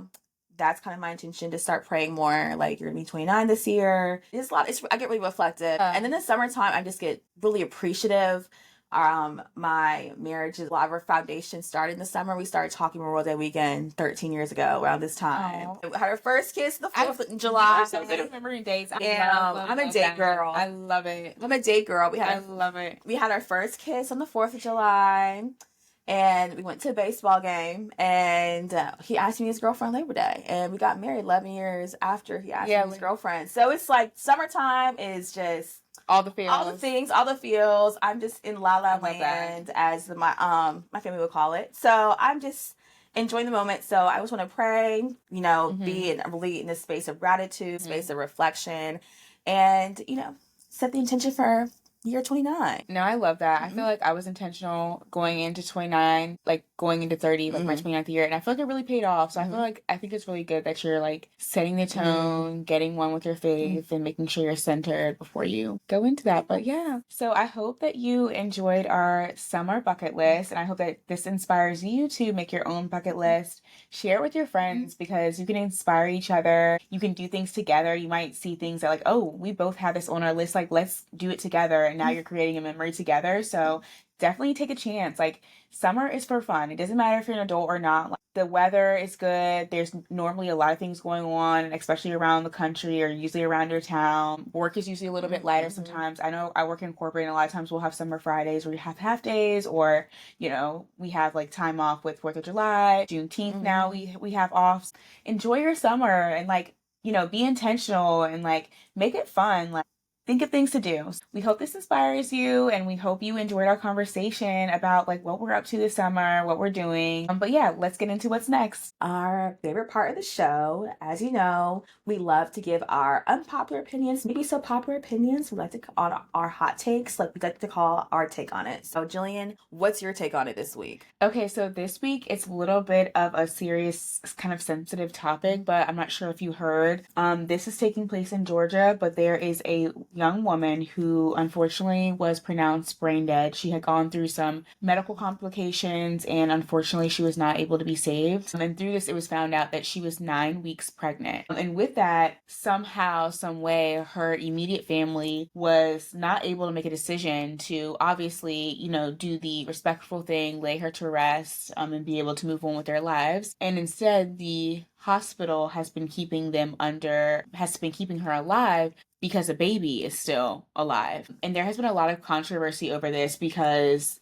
That's kind of my intention, to start praying more. Like, you're gonna be 29 this year. It's a lot. I get really reflective. And then in the summertime, I just get really appreciative. My marriage is a lot of our foundation started in the summer. We started talking Memorial Day weekend 13 years ago around this time. We had our first kiss the 4th of July. I'm so good at remembering dates. I'm a date girl. I love it. I'm a date girl. I love it. We had our first kiss on the 4th of July. And we went to a baseball game, and he asked me his girlfriend Labor Day. And we got married 11 years after he asked me his girlfriend. So it's like summertime is just all the feels. All the things, all the feels. I'm just in La La Land, as my family would call it. So I'm just enjoying the moment. So I just want to pray, you know, be really in this space of gratitude, space of reflection, and, you know, set the intention for year 29. No, I love that. I feel like I was intentional going into 29, like going into 30, like my 29th year, and I feel like it really paid off. So I think it's really good that you're like setting the tone, getting one with your faith, and making sure you're centered before you go into that. But yeah, so I hope that you enjoyed our summer bucket list, and I hope that this inspires you to make your own bucket list. Share it with your friends, because you can inspire each other. You can do things together. You might see things that like, oh, we both have this on our list, like let's do it together and and now you're creating a memory together. So definitely take a chance. Like, summer is for fun. It doesn't matter if you're an adult or not. Like, the weather is good. There's normally a lot of things going on, especially around the country or usually around your town. Work is usually a little bit lighter sometimes. I know I work in corporate, and a lot of times we'll have summer Fridays where we have half days, or we have like time off with 4th of July, Juneteenth. Now we have off. Enjoy your summer, and like, be intentional, and like make it fun. Like, think of things to do. We hope this inspires you, and we hope you enjoyed our conversation about like what we're up to this summer, what we're doing. But yeah, let's get into what's next. Our favorite part of the show. As you know, we love to give our unpopular opinions, maybe so popular opinions. We like to call our hot takes, like we like to call our take on it. So Jillian, what's your take on it this week? Okay, so this week it's a little bit of a serious, kind of sensitive topic, but I'm not sure if you heard. This is taking place in Georgia, but there is a young woman who unfortunately was pronounced brain dead. She had gone through some medical complications, and unfortunately she was not able to be saved. And through this, it was found out that she was 9 weeks pregnant. And with that, somehow, some way, her immediate family was not able to make a decision to obviously, do the respectful thing, lay her to rest, and be able to move on with their lives. And instead, the hospital has been keeping her alive because a baby is still alive. And there has been a lot of controversy over this because,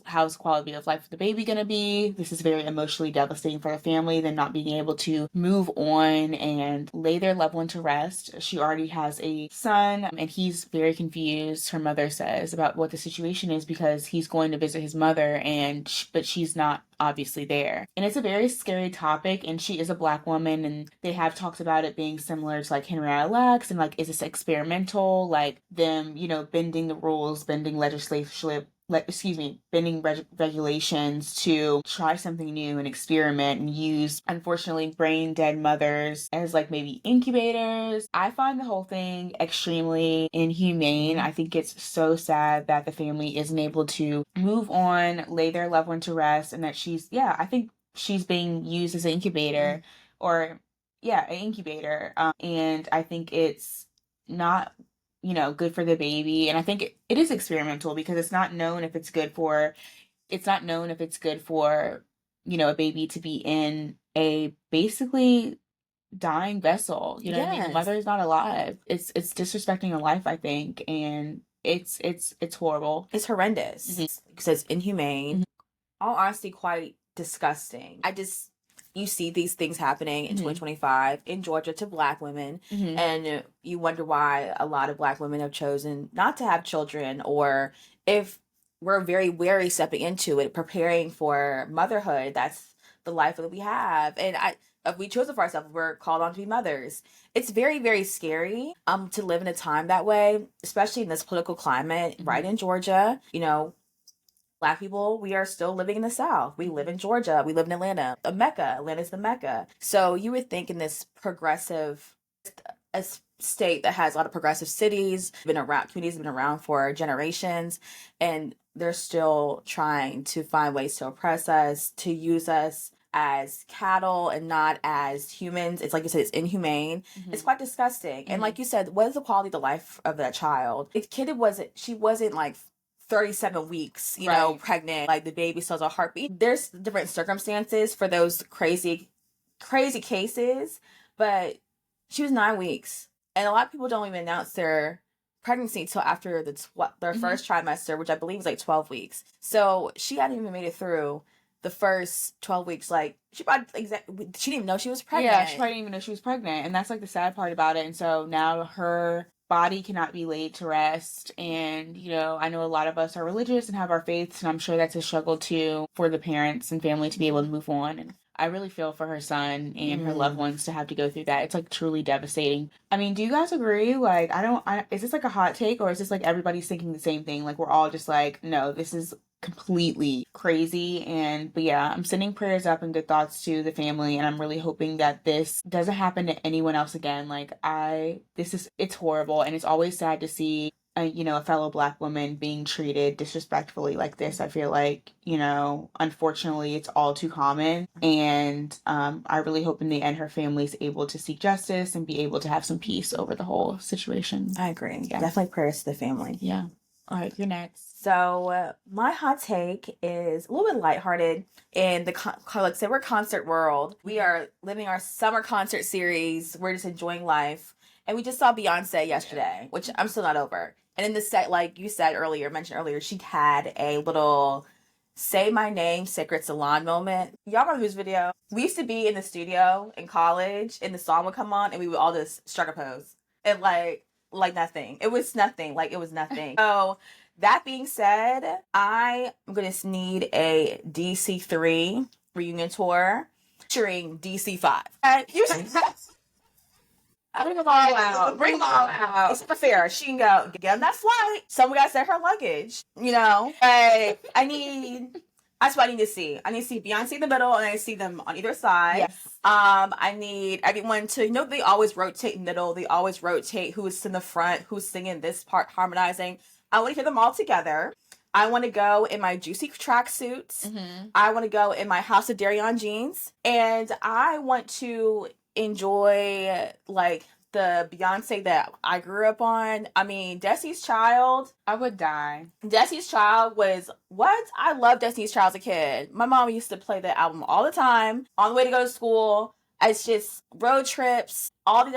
how's quality of life for the baby going to be? This is very emotionally devastating for the family, them not being able to move on and lay their loved one to rest. She already has a son, and he's very confused, her mother says, about what the situation is, because he's going to visit his mother, but she's not obviously there. And it's a very scary topic, and she is a Black woman, and they have talked about it being similar to like Henrietta Lacks, and like, is this experimental, like them, bending the rules, bending regulations to try something new and experiment and use, unfortunately, brain dead mothers as like maybe incubators. I find the whole thing extremely inhumane. I think it's so sad that the family isn't able to move on, lay their loved one to rest, and that I think she's being used as an incubator, or an incubator. And I think it's not good for the baby. And I think it is experimental, because it's not known if it's good for a baby to be in a basically dying vessel. You know what I mean? The mother is not alive. It's disrespecting a life, I think, and it's horrible. It's horrendous. Because it's inhumane. All honesty, quite disgusting. You see these things happening in 2025 in Georgia to Black women, and you wonder why a lot of Black women have chosen not to have children, or if we're very wary stepping into it, preparing for motherhood. That's the life that we have, and if we chose it for ourselves, we're called on to be mothers. It's very, very scary to live in a time that way, especially in this political climate, right in Georgia. Black people, we are still living in the South. We live in Georgia. We live in Atlanta. Atlanta's the Mecca. So you would think in this progressive state that has a lot of progressive cities, communities have been around for generations, and they're still trying to find ways to oppress us, to use us as cattle and not as humans. It's like you said, it's inhumane. It's quite disgusting. And like you said, what is the quality of the life of that child? She wasn't like 37 weeks, pregnant, like the baby still has a heartbeat. There's different circumstances for those crazy cases, but she was 9 weeks. And a lot of people don't even announce their pregnancy till after their first trimester, which I believe is like 12 weeks. So she hadn't even made it through the first 12 weeks. Like, she didn't even know she was pregnant. Yeah, she probably didn't even know she was pregnant. And that's like the sad part about it. And so now her body cannot be laid to rest. And, I know a lot of us are religious and have our faiths, and I'm sure that's a struggle too for the parents and family to be able to move on. And I really feel for her son and her loved ones to have to go through that. It's like truly devastating. I mean, do you guys agree? Like, is this like a hot take, or is this like everybody's thinking the same thing? Like, we're all just like, no, this is completely crazy. But yeah, I'm sending prayers up and good thoughts to the family, and I'm really hoping that this doesn't happen to anyone else again. Like, it's horrible, and it's always sad to see a fellow Black woman being treated disrespectfully like this. I feel like, unfortunately, it's all too common. And I really hope in the end her family's able to seek justice and be able to have some peace over the whole situation. I agree. Yeah. Definitely prayers to the family. Yeah. All right, you're next. So my hot take is a little bit lighthearted in the like say we're concert world. We are living our summer concert series. We're just enjoying life, and we just saw Beyonce yesterday, which I'm still not over. And in the set, like you said earlier, mentioned earlier, she had a little "Say My Name" Sacred Salon moment. Y'all remember this video? We used to be in the studio in college, and the song would come on, and we would all just strike a pose and like nothing. It was nothing. Like it was nothing. So that being said, I am going to need a DC3 reunion tour featuring DC5. Bring them all out. Bring them all out. It's fair. She can go get on that flight. Someone got to set her luggage. That's what I need to see. I need to see Beyonce in the middle, and I need to see them on either side. Yes. I need everyone to, they always rotate middle. They always rotate who's in the front, who's singing this part, harmonizing. I want to hear them all together. I want to go in my juicy tracksuits. Mm-hmm. I want to go in my House of Darion jeans. And I want to enjoy, like, the Beyonce that I grew up on. I mean, Destiny's Child. I would die. Destiny's Child was what? I loved Destiny's Child as a kid. My mom used to play that album all the time on the way to go to school. It's just road trips, all the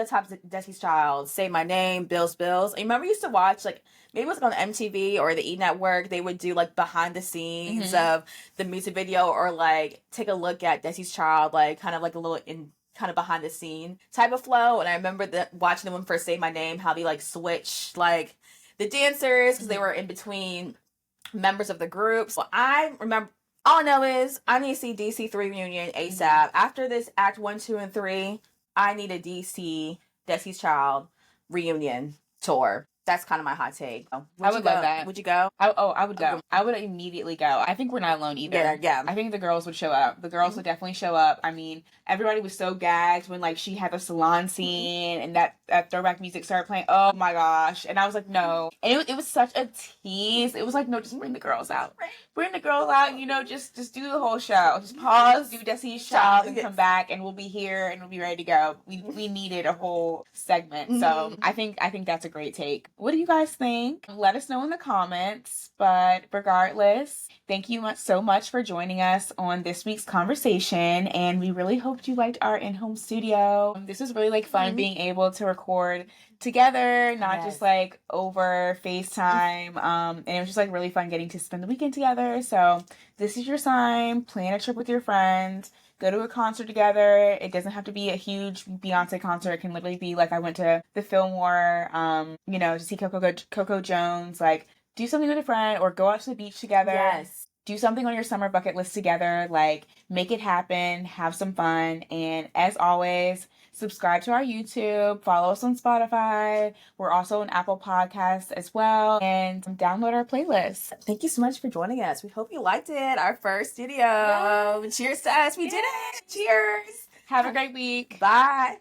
types of Destiny's Child. Say My Name, Bills. I remember I used to watch, like, maybe it was on MTV or the E! Network. They would do, like, behind the scenes of the music video, or, like, take a look at Destiny's Child, like, kind of like a little kind of behind the scene type of flow. And I remember watching them when first Say My Name, how they like switch like the dancers because they were in between members of the group. So I remember, all I know is I need to see DC3 reunion ASAP. After this Act 1, 2, and 3, I need a Destiny's Child reunion tour. That's kind of my hot take. I would love that. Would you go? I would go. I would immediately go. I think we're not alone either. Yeah. I think the girls would show up. The girls would definitely show up. I mean, everybody was so gagged when, like, she had the salon scene and that throwback music started playing. Oh my gosh. And I was like, no. And it was such a tease. It was like, no, just bring the girls out. Bring the girls out, just do the whole show. Just pause, do Destiny's Child, and come back, and we'll be here and we'll be ready to go. We needed a whole segment. So I think that's a great take. What do you guys think? Let us know in the comments. But regardless, thank you so much for joining us on this week's conversation. And we really hoped you liked our in-home studio. This was really fun being able to record together, not just over FaceTime. And it was just really fun getting to spend the weekend together. So this is your sign. Plan a trip with your friends. Go to a concert together. It doesn't have to be a huge Beyonce concert. It can literally be I went to the Fillmore, to see Coco Jones. Do something with a friend or go out to the beach together. Yes. Do something on your summer bucket list together. Make it happen. Have some fun. And as always, subscribe to our YouTube. Follow us on Spotify. We're also on Apple Podcasts as well. And download our playlist. Thank you so much for joining us. We hope you liked it. Our first video. Yay. Cheers to us. We did it. Cheers. Have a great week. Bye.